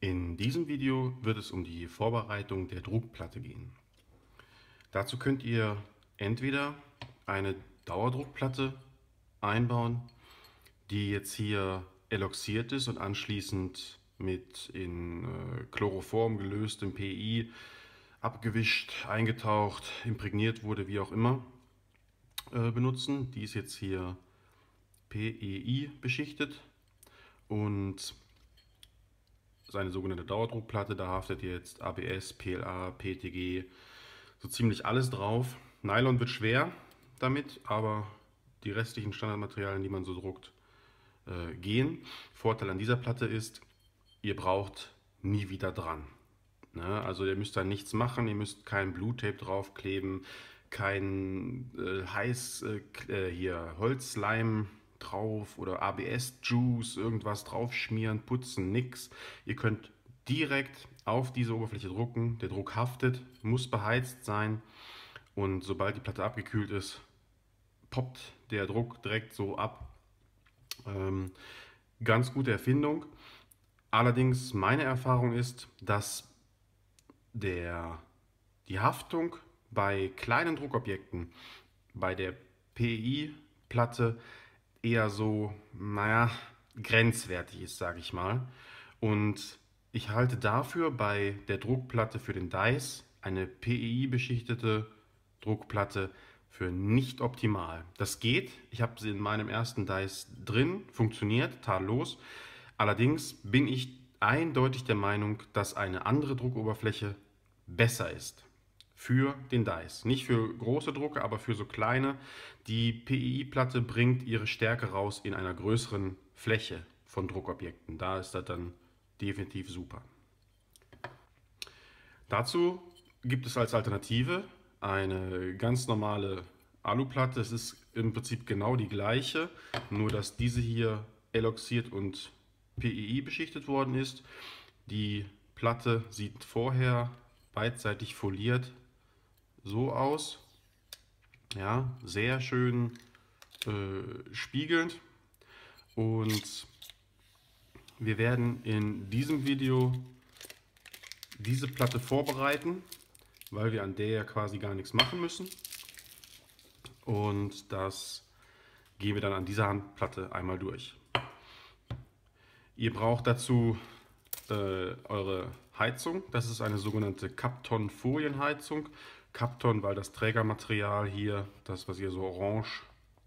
In diesem Video wird es um die Vorbereitung der Druckplatte gehen. Dazu könnt ihr entweder eine Dauerdruckplatte einbauen, die jetzt hier eloxiert ist und anschließend mit in Chloroform gelöstem PI abgewischt, eingetaucht, imprägniert wurde, wie auch immer, benutzen. Die ist jetzt hier PEI beschichtet und seine sogenannte Dauerdruckplatte, da haftet jetzt ABS, PLA, PETG, so ziemlich alles drauf. Nylon wird schwer damit, aber die restlichen Standardmaterialien, die man so druckt, gehen. Vorteil an dieser Platte ist, ihr braucht nie wieder dran. Ne? Also ihr müsst da nichts machen, ihr müsst kein Blu-Tape draufkleben, kein hier Holzleim drauf oder ABS-Juice, irgendwas draufschmieren, putzen, nix. Ihr könnt direkt auf diese Oberfläche drucken. Der Druck haftet, muss beheizt sein und sobald die Platte abgekühlt ist, poppt der Druck direkt so ab. Ganz gute Erfindung. Allerdings meine Erfahrung ist, dass die Haftung bei kleinen Druckobjekten, bei der PEI-Platte eher so, naja, grenzwertig ist, sage ich mal. Und ich halte dafür bei der Druckplatte für den Dice eine PEI-beschichtete Druckplatte für nicht optimal. Das geht, ich habe sie in meinem ersten Dice drin, funktioniert, tadellos. Allerdings bin ich eindeutig der Meinung, dass eine andere Druckoberfläche besser ist für den Dice. Nicht für große Drucke, aber für so kleine. Die PEI-Platte bringt ihre Stärke raus in einer größeren Fläche von Druckobjekten. Da ist das dann definitiv super. Dazu gibt es als Alternative eine ganz normale Aluplatte. Es ist im Prinzip genau die gleiche, nur dass diese hier eloxiert und PEI beschichtet worden ist. Die Platte sieht vorher beidseitig foliert so aus. Ja, sehr schön spiegelnd. Und wir werden in diesem Video diese Platte vorbereiten, weil wir an der ja quasi gar nichts machen müssen. Und das gehen wir dann an dieser Handplatte einmal durch. Ihr braucht dazu eure Heizung. Das ist eine sogenannte Kapton-Folienheizung. Kapton, weil das Trägermaterial hier, das was hier so orange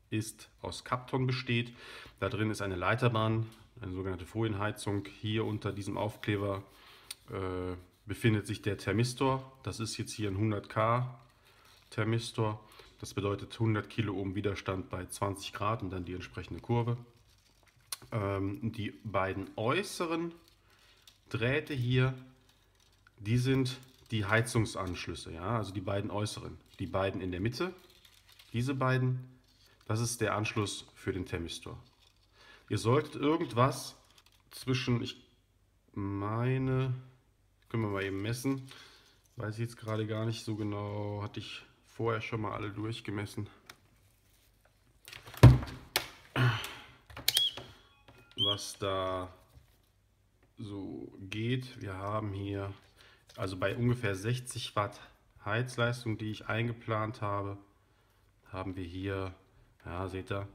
ist, aus Kapton besteht. Da drin ist eine Leiterbahn, eine sogenannte Folienheizung. Hier unter diesem Aufkleber befindet sich der Thermistor. Das ist jetzt hier ein 100K Thermistor. Das bedeutet 100 Kiloohm Widerstand bei 20 Grad und dann die entsprechende Kurve. Die beiden äußeren Drähte hier, die sind die Heizungsanschlüsse, ja, also die beiden äußeren. Die beiden in der Mitte, diese beiden, das ist der Anschluss für den Thermistor. Ihr solltet irgendwas zwischen, ich meine, können wir mal eben messen, weiß ich jetzt gerade gar nicht so genau, hatte ich vorher schon mal alle durchgemessen. Was da so geht. Wir haben hier, also bei ungefähr 60 Watt Heizleistung, die ich eingeplant habe, haben wir hier, ja, seht ihr,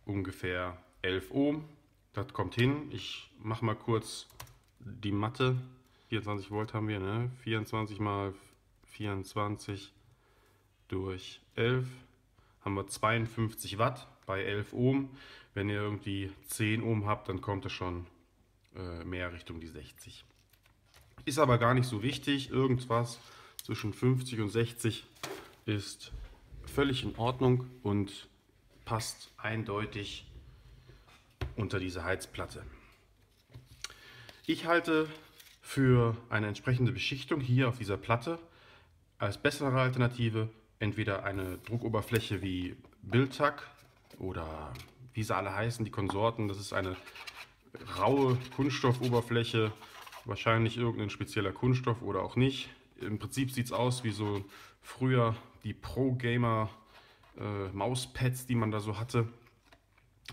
ungefähr 11 Ohm. Das kommt hin. Ich mache mal kurz die Mathe. 24 Volt haben wir, ne? 24 mal 24 durch 11 haben wir 52 Watt bei 11 Ohm. Wenn ihr irgendwie 10 Ohm habt, dann kommt es schon mehr Richtung die 60. Ist aber gar nicht so wichtig. Irgendwas zwischen 50 und 60 ist völlig in Ordnung und passt eindeutig unter diese Heizplatte. Ich halte für eine entsprechende Beschichtung hier auf dieser Platte als bessere Alternative entweder eine Druckoberfläche wie Biltag oder wie sie alle heißen, die Konsorten. Das ist eine raue Kunststoffoberfläche, wahrscheinlich irgendein spezieller Kunststoff oder auch nicht. Im Prinzip sieht es aus wie so früher die Pro-Gamer Mauspads, die man da so hatte.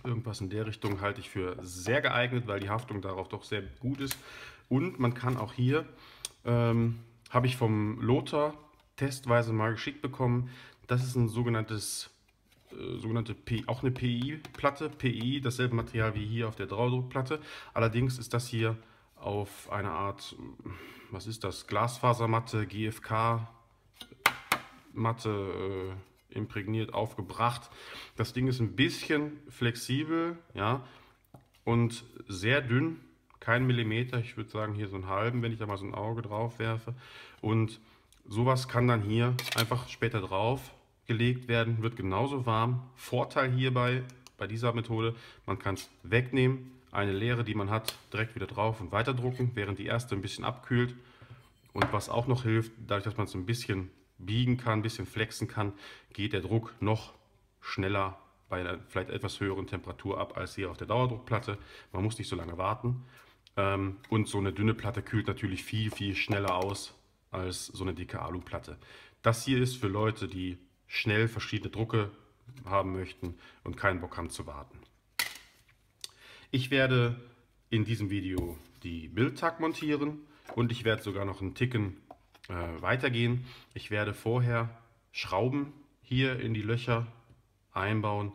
Irgendwas in der Richtung halte ich für sehr geeignet, weil die Haftung darauf doch sehr gut ist. Und man kann auch hier, habe ich vom Lothar testweise mal geschickt bekommen, das ist ein sogenannte auch eine PI-Platte. PI, dasselbe Material wie hier auf der Dauerdruckplatte. Allerdings ist das hier auf eine Art, was ist das, Glasfasermatte, GFK Matte imprägniert, aufgebracht. Das Ding ist ein bisschen flexibel, ja, und sehr dünn, kein Millimeter, ich würde sagen hier so einen halben, wenn ich da mal so ein Auge drauf werfe. Und sowas kann dann hier einfach später drauf gelegt werden, wird genauso warm. Vorteil hierbei, bei dieser Methode, man kann es wegnehmen, eine Leere, die man hat, direkt wieder drauf und weiterdrucken, während die erste ein bisschen abkühlt. Und was auch noch hilft, dadurch, dass man es ein bisschen biegen kann, ein bisschen flexen kann, geht der Druck noch schneller bei einer vielleicht etwas höheren Temperatur ab als hier auf der Dauerdruckplatte. Man muss nicht so lange warten. Und so eine dünne Platte kühlt natürlich viel, viel schneller aus als so eine dicke Aluplatte. Das hier ist für Leute, die schnell verschiedene Drucke haben möchten und keinen Bock haben zu warten. Ich werde in diesem Video die Bildtag montieren und ich werde sogar noch einen Ticken weitergehen. Ich werde vorher Schrauben hier in die Löcher einbauen,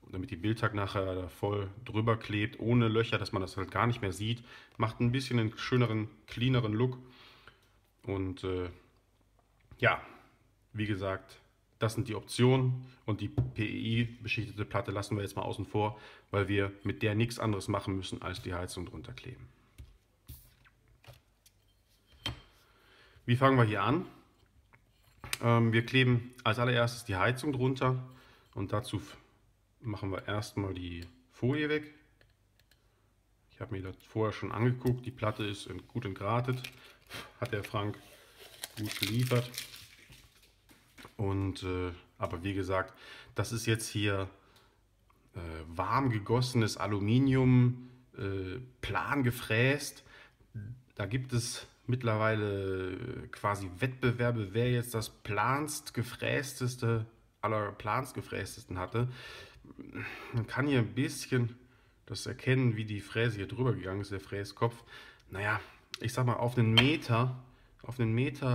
damit die Bildtag nachher da voll drüber klebt, ohne Löcher, dass man das halt gar nicht mehr sieht. Macht ein bisschen einen schöneren, cleaneren Look. Und ja, wie gesagt, das sind die Optionen und die PEI-beschichtete Platte lassen wir jetzt mal außen vor, weil wir mit der nichts anderes machen müssen, als die Heizung drunter kleben. Wie fangen wir hier an? Wir kleben als allererstes die Heizung drunter und dazu machen wir erstmal die Folie weg. Ich habe mir das vorher schon angeguckt, die Platte ist gut entgratet, hat der Frank gut geliefert. Und aber wie gesagt, das ist jetzt hier warm gegossenes Aluminium, plan gefräst. Da gibt es mittlerweile quasi Wettbewerbe, wer jetzt das planst gefrästeste aller planst gefrästesten hatte. Man kann hier ein bisschen das erkennen, wie die Fräse hier drüber gegangen ist, der Fräskopf. Naja, ich sag mal, auf einen Meter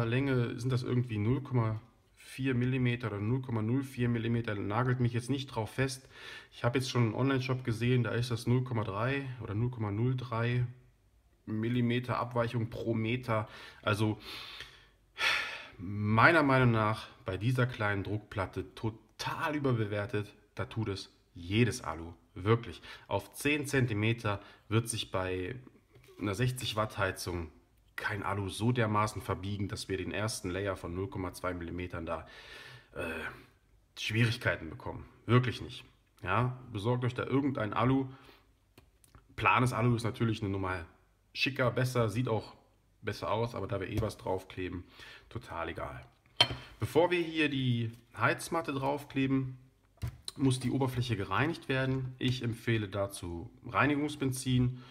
Länge sind das irgendwie 0,4 mm oder 0,04 mm. Nagelt mich jetzt nicht drauf fest. Ich habe jetzt schon einen Online-Shop gesehen, da ist das 0,3 oder 0,03 mm Abweichung pro Meter. Also meiner Meinung nach bei dieser kleinen Druckplatte total überbewertet. Da tut es jedes Alu. Wirklich. Auf 10 cm wird sich bei einer 60 Watt Heizung kein Alu so dermaßen verbiegen, dass wir den ersten Layer von 0,2 mm da Schwierigkeiten bekommen. Wirklich nicht. Ja, besorgt euch da irgendein Alu. Planes Alu ist natürlich eine Nummer schicker, besser, sieht auch besser aus, aber da wir eh was draufkleben, total egal. Bevor wir hier die Heizmatte draufkleben, muss die Oberfläche gereinigt werden. Ich empfehle dazu Reinigungsbenzin.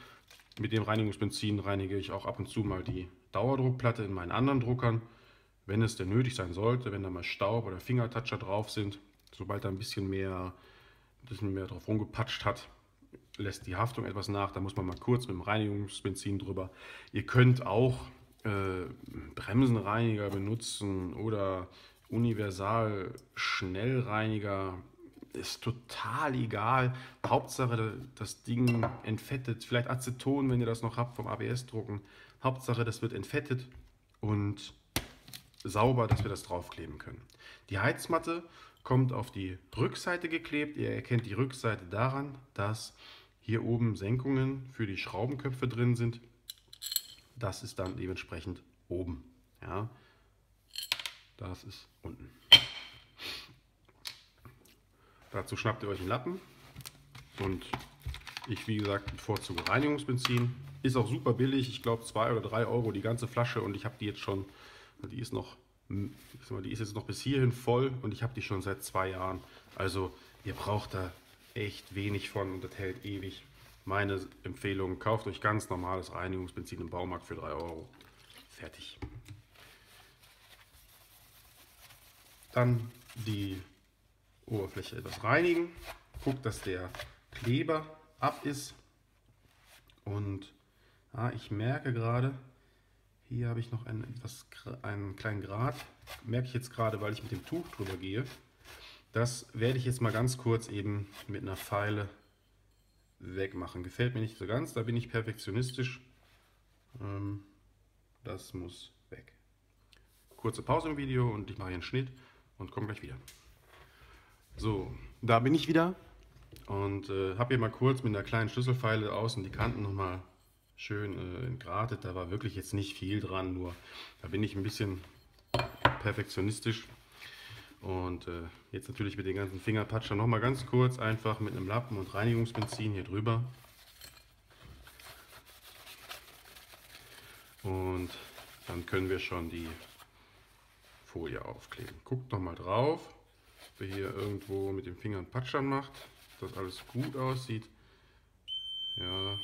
Mit dem Reinigungsbenzin reinige ich auch ab und zu mal die Dauerdruckplatte in meinen anderen Druckern, wenn es denn nötig sein sollte, wenn da mal Staub oder Fingertoucher drauf sind. Sobald da ein bisschen mehr drauf rumgepatscht hat, lässt die Haftung etwas nach. Da muss man mal kurz mit dem Reinigungsbenzin drüber. Ihr könnt auch Bremsenreiniger benutzen oder Universal Schnellreiniger. Ist total egal. Hauptsache das Ding entfettet. Vielleicht Aceton, wenn ihr das noch habt vom ABS-Drucken. Hauptsache das wird entfettet und sauber, dass wir das draufkleben können. Die Heizmatte kommt auf die Rückseite geklebt. Ihr erkennt die Rückseite daran, dass hier oben Senkungen für die Schraubenköpfe drin sind. Das ist dann dementsprechend oben. Ja, das ist unten. Dazu schnappt ihr euch einen Lappen und ich, wie gesagt, bevorzuge Reinigungsbenzin. Ist auch super billig, ich glaube 2 oder 3 Euro die ganze Flasche und ich habe die jetzt schon, die ist jetzt noch bis hierhin voll und ich habe die schon seit 2 Jahren. Also ihr braucht da echt wenig von und das hält ewig. Meine Empfehlung, kauft euch ganz normales Reinigungsbenzin im Baumarkt für 3 Euro. Fertig. Dann die Oberfläche etwas reinigen. Guckt, dass der Kleber ab ist. Und ich merke gerade, hier habe ich noch einen kleinen Grat. Merke ich jetzt gerade, weil ich mit dem Tuch drüber gehe. Das werde ich jetzt mal ganz kurz eben mit einer Feile wegmachen. Gefällt mir nicht so ganz, da bin ich perfektionistisch. Das muss weg. Kurze Pause im Video und ich mache hier einen Schnitt und komme gleich wieder. So, da bin ich wieder und habe hier mal kurz mit einer kleinen Schlüsselfeile außen die Kanten nochmal schön entgratet. Da war wirklich jetzt nicht viel dran, nur da bin ich ein bisschen perfektionistisch. Und jetzt natürlich mit den ganzen Fingerpatschern nochmal ganz kurz einfach mit einem Lappen und Reinigungsbenzin hier drüber. Und dann können wir schon die Folie aufkleben. Guckt nochmal drauf, wer hier irgendwo mit den Fingern Patschern macht, dass alles gut aussieht. Ja,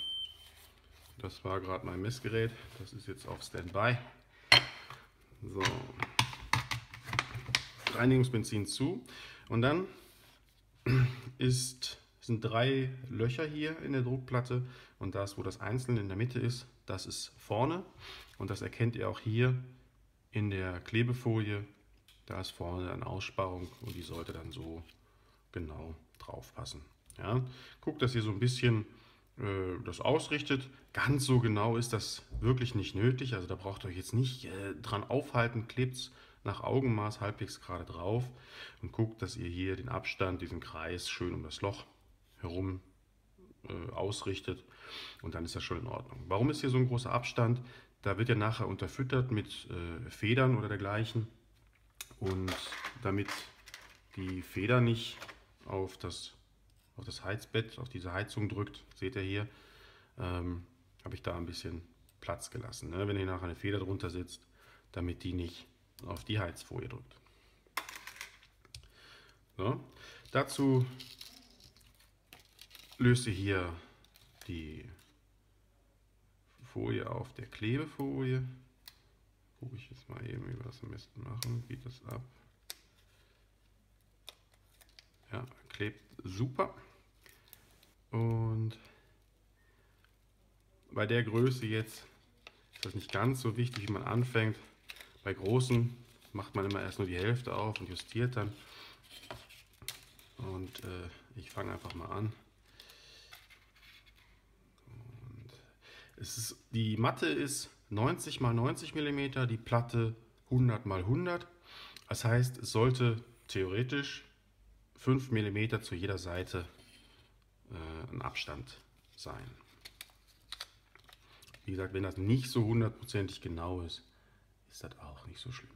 das war gerade mein Messgerät, das ist jetzt auf Standby. So, Reinigungsbenzin zu und dann sind 3 Löcher hier in der Druckplatte und das, wo das einzelne in der Mitte ist, das ist vorne und das erkennt ihr auch hier in der Klebefolie. Da ist vorne eine Aussparung und die sollte dann so genau drauf passen. Ja, guckt, dass ihr so ein bisschen das ausrichtet. Ganz so genau ist das wirklich nicht nötig, also da braucht ihr euch jetzt nicht dran aufhalten, klebt es nach Augenmaß halbwegs gerade drauf und guckt, dass ihr hier den Abstand, diesen Kreis schön um das Loch herum ausrichtet und dann ist das schon in Ordnung. Warum ist hier so ein großer Abstand? Da wird ja nachher unterfüttert mit Federn oder dergleichen und damit die Feder nicht auf das Heizbett, auf diese Heizung drückt, seht ihr hier, habe ich da ein bisschen Platz gelassen, ne? Wenn hier nachher eine Feder drunter sitzt, damit die nicht auf die Heizfolie drückt. So. Dazu löst ihr hier die Folie auf der Klebefolie. Gucke ich jetzt mal eben, wie wir das am besten machen. Geht das ab? Ja, klebt super. Und bei der Größe jetzt ist das nicht ganz so wichtig, wie man anfängt. Bei großen macht man immer erst nur die Hälfte auf und justiert dann. Und ich fange einfach mal an. Und die Matte ist 90 x 90 mm, die Platte 100 x 100. Das heißt, es sollte theoretisch 5 mm zu jeder Seite ein Abstand sein. Wie gesagt, wenn das nicht so hundertprozentig genau ist, ist das auch nicht so schlimm.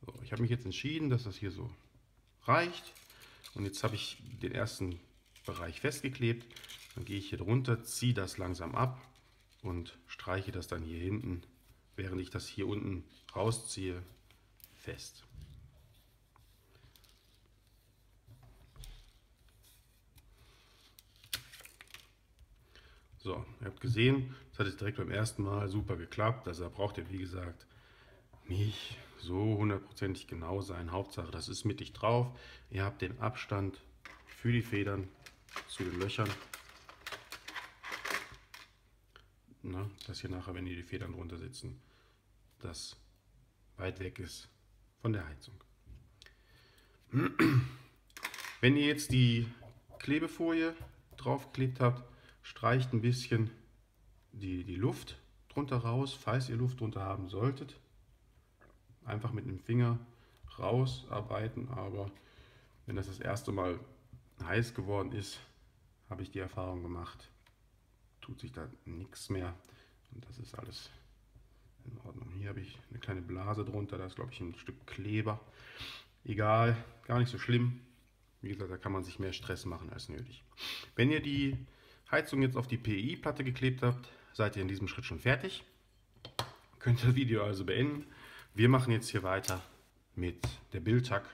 So, ich habe mich jetzt entschieden, dass das hier so reicht. Und jetzt habe ich den ersten Bereich festgeklebt. Dann gehe ich hier drunter, ziehe das langsam ab und streiche das dann hier hinten, während ich das hier unten rausziehe, fest. So, ihr habt gesehen, das hat jetzt direkt beim ersten Mal super geklappt. Also da braucht ihr, wie gesagt, nicht so hundertprozentig genau sein. Hauptsache, das ist mittig drauf. Ihr habt den Abstand für die Federn zu den Löchern. Na, dass hier nachher, wenn ihr die Federn drunter sitzen, das weit weg ist von der Heizung. Wenn ihr jetzt die Klebefolie draufgeklebt habt, streicht ein bisschen die Luft drunter raus, falls ihr Luft drunter haben solltet. Einfach mit dem Finger rausarbeiten, aber wenn das erste Mal heiß geworden ist, habe ich die Erfahrung gemacht, tut sich da nichts mehr und das ist alles in Ordnung. Hier habe ich eine kleine Blase drunter, da ist glaube ich ein Stück Kleber. Egal, gar nicht so schlimm. Wie gesagt, da kann man sich mehr Stress machen als nötig. Wenn ihr die Heizung jetzt auf die PI-Platte geklebt habt, seid ihr in diesem Schritt schon fertig. Könnt das Video also beenden. Wir machen jetzt hier weiter mit der Biltag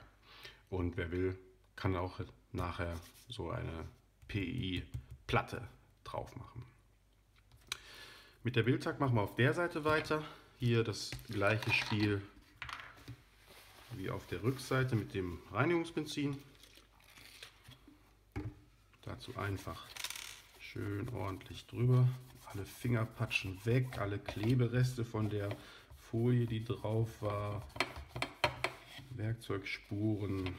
und wer will, kann auch nachher so eine PI-Platte drauf machen. Mit der Biltag machen wir auf der Seite weiter. Hier das gleiche Spiel wie auf der Rückseite mit dem Reinigungsbenzin. Dazu einfach schön ordentlich drüber. Alle Fingerpatschen weg, alle Klebereste von der Folie, die drauf war. Werkzeugspuren,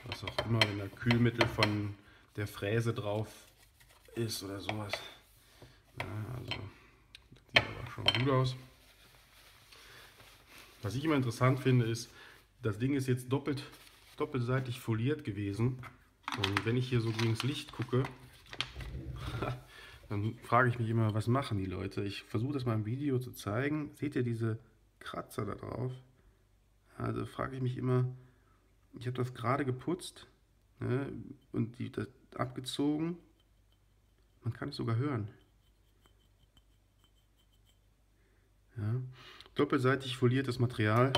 was auch immer, wenn da Kühlmittel von der Fräse drauf ist oder sowas. Ja, also das sieht aber schon gut aus. Was ich immer interessant finde, ist, das Ding ist jetzt doppelseitig foliert gewesen. Und wenn ich hier so gegen das Licht gucke, dann frage ich mich immer, was machen die Leute? Ich versuche das mal im Video zu zeigen. Seht ihr diese Kratzer da drauf? Also frage ich mich immer, ich habe das gerade geputzt, ne, und das abgezogen. Man kann es sogar hören. Ja. Doppelseitig foliertes Material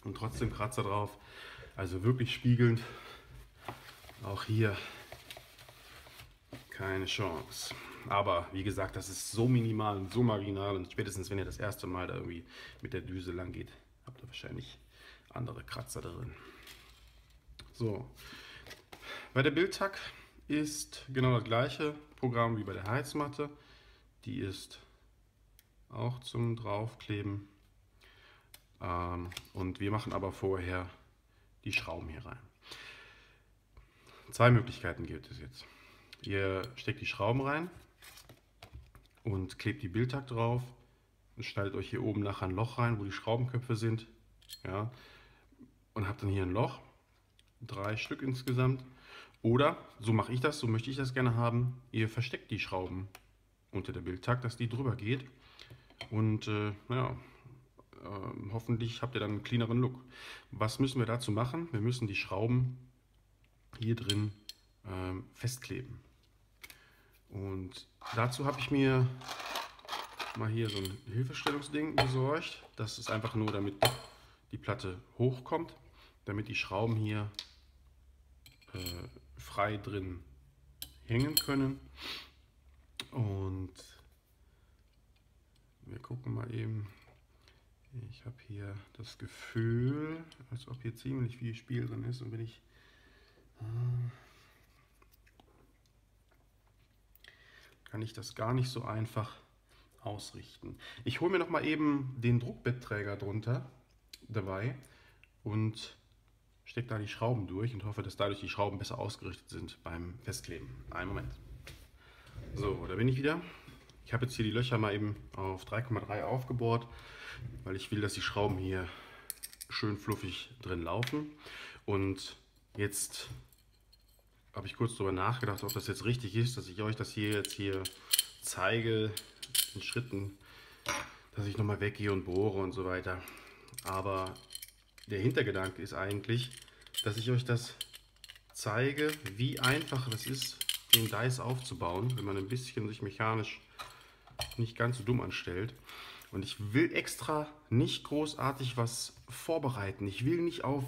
und trotzdem Kratzer drauf. Also wirklich spiegelnd. Auch hier keine Chance. Aber wie gesagt, das ist so minimal und so marginal. Und spätestens wenn ihr das erste Mal da irgendwie mit der Düse lang geht, habt ihr wahrscheinlich andere Kratzer drin. So, bei der Bildtack ist genau das gleiche Programm wie bei der Heizmatte. Die ist auch zum Draufkleben. Und wir machen aber vorher die Schrauben hier rein. Zwei Möglichkeiten gibt es jetzt. Ihr steckt die Schrauben rein und klebt die Bildtack drauf und schneidet euch hier oben nachher ein Loch rein, wo die Schraubenköpfe sind. Ja, und habt dann hier ein Loch, 3 Stück insgesamt. Oder, so mache ich das, so möchte ich das gerne haben, ihr versteckt die Schrauben unter der Bildtack, dass die drüber geht. Und hoffentlich habt ihr dann einen cleaneren Look. Was müssen wir dazu machen? Wir müssen die Schrauben hier drin festkleben. Und dazu habe ich mir mal hier so ein Hilfestellungsding besorgt. Das ist einfach nur, damit die Platte hochkommt, damit die Schrauben hier frei drin hängen können. Und wir gucken mal eben. Ich habe hier das Gefühl, als ob hier ziemlich viel Spiel drin ist. Und wenn ich kann ich das gar nicht so einfach ausrichten. Ich hole mir noch mal eben den Druckbettträger drunter dabei und stecke da die Schrauben durch und hoffe, dass dadurch die Schrauben besser ausgerichtet sind beim Festkleben. Einen Moment. So, da bin ich wieder. Ich habe jetzt hier die Löcher mal eben auf 3,3 aufgebohrt, weil ich will, dass die Schrauben hier schön fluffig drin laufen. Und jetzt habe ich kurz darüber nachgedacht, ob das jetzt richtig ist, dass ich euch das hier zeige, in Schritten, dass ich nochmal weggehe und bohre und so weiter. Aber der Hintergedanke ist eigentlich, dass ich euch das zeige, wie einfach es ist, den Dice aufzubauen, wenn man ein bisschen sich mechanisch nicht ganz so dumm anstellt. Und ich will extra nicht großartig was vorbereiten. Ich will nicht auf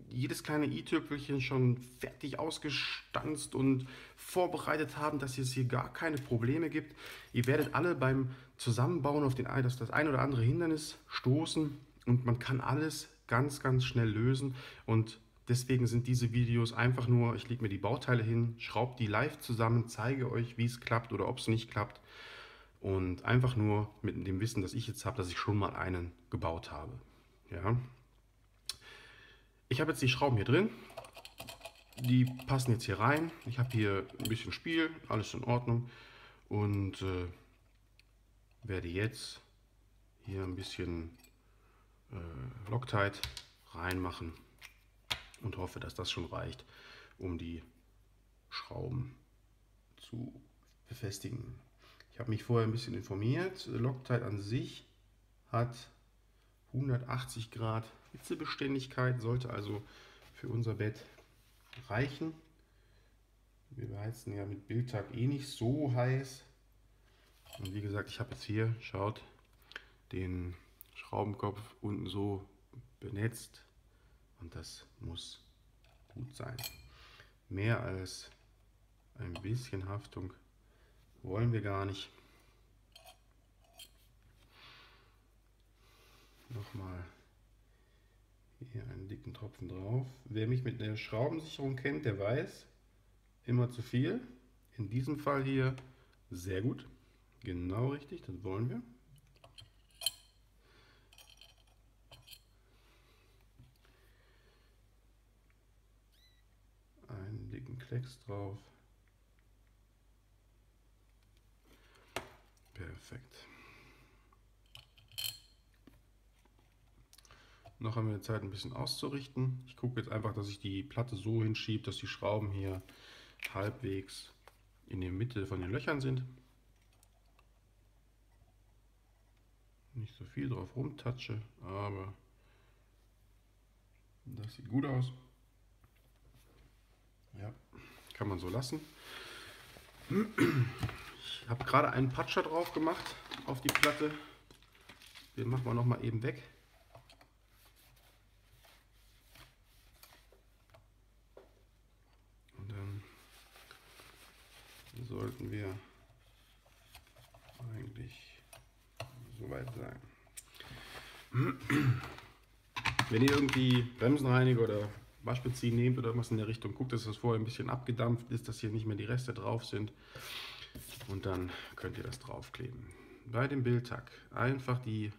jedes kleine i-Tüpfelchen schon fertig ausgestanzt und vorbereitet haben, dass es hier gar keine Probleme gibt. Ihr werdet alle beim Zusammenbauen auf das ein oder andere Hindernis stoßen und man kann alles ganz, ganz schnell lösen. Und deswegen sind diese Videos einfach nur, ich lege mir die Bauteile hin, schraube die live zusammen, zeige euch, wie es klappt oder ob es nicht klappt. Und einfach nur mit dem Wissen, das ich jetzt habe, dass ich schon mal einen gebaut habe. Ja. Ich habe jetzt die Schrauben hier drin. Die passen jetzt hier rein. Ich habe hier ein bisschen Spiel, alles in Ordnung. Und werde jetzt hier ein bisschen Loctite reinmachen und hoffe, dass das schon reicht, um die Schrauben zu befestigen. Ich habe mich vorher ein bisschen informiert. Loctite an sich hat 180 Grad Hitzebeständigkeit, sollte also für unser Bett reichen. Wir beheizen ja mit Bildtack eh nicht so heiß. Und wie gesagt, ich habe jetzt hier, schaut, den Schraubenkopf unten so benetzt und das muss gut sein. Mehr als ein bisschen Haftung wollen wir gar nicht. Nochmal Hier einen dicken Tropfen drauf. Wer mich mit der Schraubensicherung kennt, der weiß, immer zu viel. In diesem Fall hier sehr gut. Genau richtig, das wollen wir. Einen dicken Klecks drauf. Perfekt. Noch haben wir Zeit, ein bisschen auszurichten. Ich gucke jetzt einfach, dass ich die Platte so hinschiebe, dass die Schrauben hier halbwegs in der Mitte von den Löchern sind. Nicht so viel drauf rumtatsche, aber das sieht gut aus. Ja, kann man so lassen. Ich habe gerade einen Patscher drauf gemacht auf die Platte. Den machen wir noch mal eben weg. Und dann sollten wir eigentlich soweit sein. Wenn ihr irgendwie Bremsenreiniger oder Waschbenzin nehmt oder was in der Richtung, guckt, dass das vorher ein bisschen abgedampft ist, dass hier nicht mehr die Reste drauf sind. Und dann könnt ihr das draufkleben. Bei dem Bildtack einfach die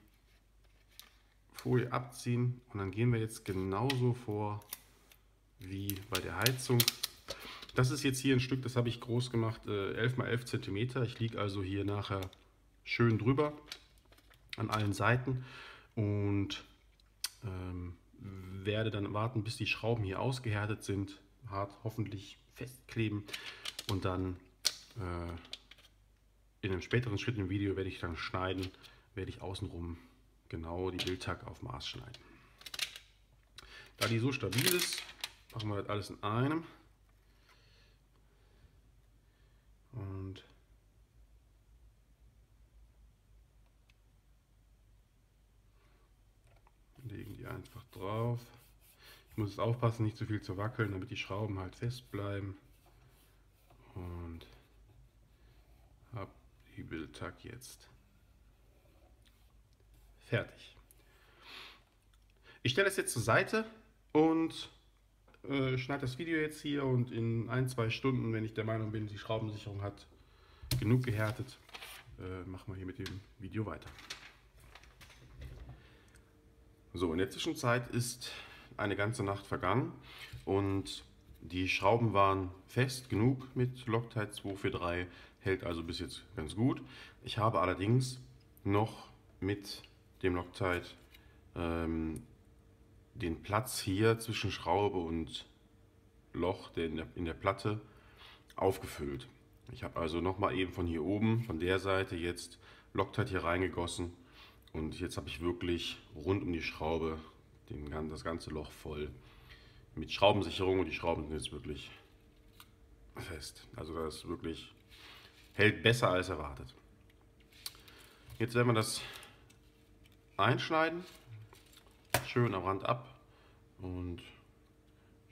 Folie abziehen und dann gehen wir jetzt genauso vor wie bei der Heizung. Das ist jetzt hier ein Stück, das habe ich groß gemacht, 11 x 11 cm. Ich liege also hier nachher schön drüber an allen Seiten und werde dann warten, bis die Schrauben hier ausgehärtet sind, hart hoffentlich festkleben und dann in einem späteren Schritt im Video werde ich dann schneiden, werde ich außenrum genau die Bildtack auf Maß schneiden. Da die so stabil ist, machen wir das alles in einem und legen die einfach drauf. Ich muss jetzt aufpassen, nicht zu viel zu wackeln, damit die Schrauben halt fest bleiben. Und habe die Bildtack jetzt fertig. Ich stelle es jetzt zur Seite und schneide das Video jetzt hier und in 1-2 Stunden, wenn ich der Meinung bin, die Schraubensicherung hat genug gehärtet, machen wir hier mit dem Video weiter. So, in der Zwischenzeit ist eine ganze Nacht vergangen und die Schrauben waren fest genug mit Loctite 243, hält also bis jetzt ganz gut. Ich habe allerdings noch mit dem Loctite den Platz hier zwischen Schraube und Loch in der Platte aufgefüllt. Ich habe also nochmal eben von hier oben, von der Seite jetzt Loctite hier reingegossen und jetzt habe ich wirklich rund um die Schraube das ganze Loch voll mit Schraubensicherung und die Schrauben sind jetzt wirklich fest. Also das wirklich hält besser als erwartet. Jetzt werden wir das einschneiden, schön am Rand ab und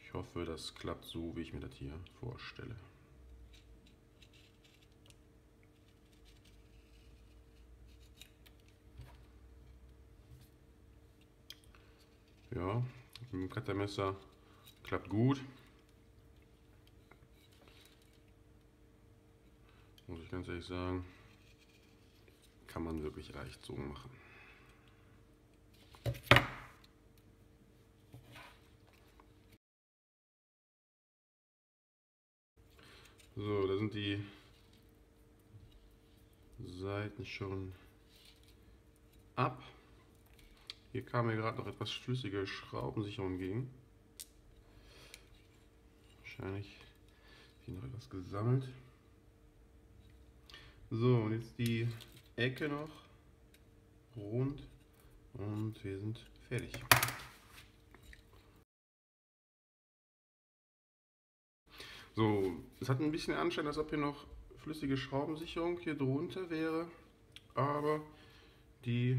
ich hoffe, das klappt so, wie ich mir das hier vorstelle. Ja, mit dem Cuttermesser klappt gut. Muss ich ganz ehrlich sagen, kann man wirklich leicht so machen. So, da sind die Seiten schon ab. Hier kam mir gerade noch etwas flüssige Schraubensicherung entgegen. Wahrscheinlich ist hier noch etwas gesammelt. So, und jetzt die Ecke noch rund und wir sind fertig. So, es hat ein bisschen Anschein, als ob hier noch flüssige Schraubensicherung hier drunter wäre, aber die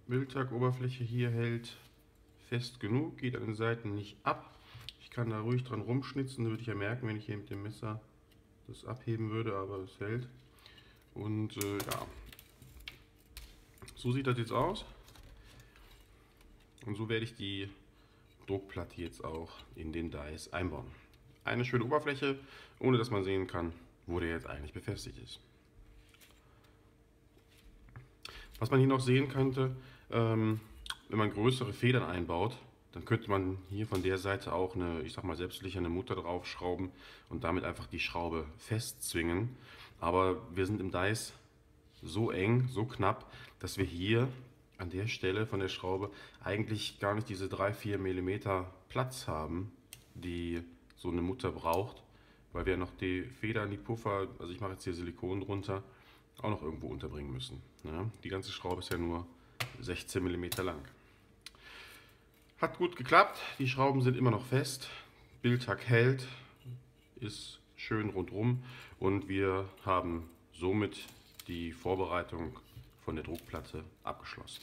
Bildtack-Oberfläche hier hält fest genug, geht an den Seiten nicht ab. Ich kann da ruhig dran rumschnitzen, würde ich ja merken, wenn ich hier mit dem Messer das abheben würde, aber es hält. Und ja, so sieht das jetzt aus. Und so werde ich die Druckplatte jetzt auch in den Dies einbauen. Eine schöne Oberfläche, ohne dass man sehen kann, wo der jetzt eigentlich befestigt ist. Was man hier noch sehen könnte, wenn man größere Federn einbaut, dann könnte man hier von der Seite auch eine, ich sag mal, selbstlicherne Mutter draufschrauben und damit einfach die Schraube festzwingen. Aber wir sind im Dies so eng, so knapp, dass wir hier an der Stelle von der Schraube eigentlich gar nicht diese 3-4 mm Platz haben, die so eine Mutter braucht, weil wir noch die Federn, die Puffer, also ich mache jetzt hier Silikon drunter, auch noch irgendwo unterbringen müssen. Ja, die ganze Schraube ist ja nur 16 mm lang. Hat gut geklappt, die Schrauben sind immer noch fest, Bildtag hält, ist schön rundrum und wir haben somit die Vorbereitung von der Druckplatte abgeschlossen.